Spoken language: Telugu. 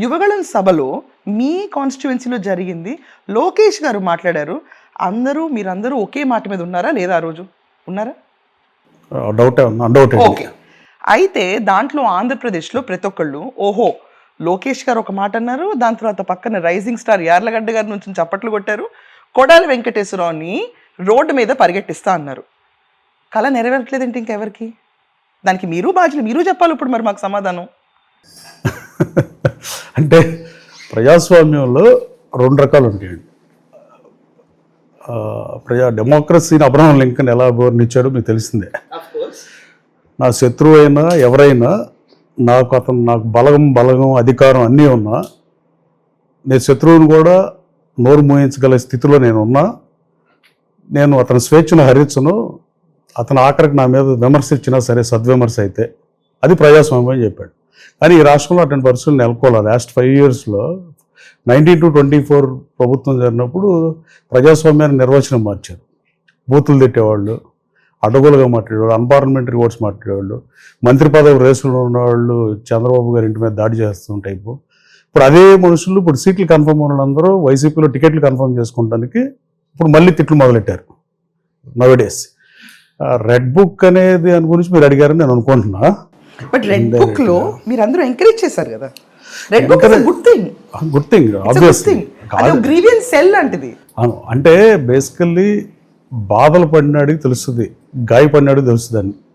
యువగళం సభలో మీ కాన్స్టిట్యువెన్సీలో జరిగింది. లోకేష్ గారు మాట్లాడారు. మీరందరూ ఒకే మాట మీద ఉన్నారా లేదా? ఆ రోజు ఉన్నారా? డౌటే ఉంది, అన్డౌటెడ్. ఓకే. అయితే దాంట్లో ఆంధ్రప్రదేశ్లో ప్రతి ఒక్కళ్ళు ఓహో లోకేష్ గారు ఒక మాట అన్నారు, దాని తర్వాత పక్కన రైజింగ్ స్టార్ యార్లగడ్డ గారి నుంచి చప్పట్లు కొట్టారు, కొడాలి వెంకటేశ్వరరావుని రోడ్డు మీద పరిగెట్టిస్తా అన్నారు. కళ నెరవేరట్లేదంటే ఇంకెవరికి? దానికి మీరు బాధ్యులు, మీరు చెప్పాలి ఇప్పుడు మరి మాకు సమాధానం. అంటే ప్రజాస్వామ్యంలో రెండు రకాలు ఉంటాయండి. డెమోక్రసీని అబ్రహం లింకన్ ఎలా అభివర్ణించాడో మీకు తెలిసిందే. నా శత్రువు అయినా ఎవరైనా నాకు బలగం అధికారం అన్నీ ఉన్నా, నేను శత్రువుని కూడా నోరు మోయించగల స్థితిలో నేను అతని స్వేచ్ఛను హరించను. అతను ఆఖరికి నా మీద విమర్శ ఇచ్చినా సరే సద్విమర్శ అయితే అది ప్రజాస్వామ్యం అని చెప్పాడు. కానీ ఈ రాష్ట్రంలో అటువంటి పరిస్థితులు నెలకొల్లా. లాస్ట్ 5 yearsలో 19 to 24 ప్రభుత్వం జరిగినప్పుడు ప్రజాస్వామ్యాన్ని నిర్వచనం మార్చారు. బూతులు తిట్టేవాళ్ళు, అడ్డగోలుగా మాట్లాడేవాళ్ళు, అన్పార్లమెంటరీ ఓట్స్ మాట్లాడేవాళ్ళు, మంత్రి పదవి రేసులో ఉన్నవాళ్ళు చంద్రబాబు గారి ఇంటి మీద దాడి చేస్తున్న టైపు. ఇప్పుడు అదే మనుషులు ఇప్పుడు సీట్లు కన్ఫర్మ్ ఉన్నందరూ వైసీపీలో టికెట్లు కన్ఫర్మ్ చేసుకోవడానికి ఇప్పుడు మళ్ళీ తిట్లు మొదలెట్టారు. నౌడేస్ రెడ్ బుక్ అనేది దాని గురించి మీరు అడిగారని నేను అనుకుంటున్నా. బట్ రెడ్ బుక్ లో మీరందరూ ఎంకరేజ్ చేశారు కదా. Red book is good thing. Good thing obviously. Grievance cell లాంటిది. అంటే బేసికల్లీ బాధలు పడినాడికి తెలుస్తుంది, గాయపడినాడికి తెలుస్తుంది అని.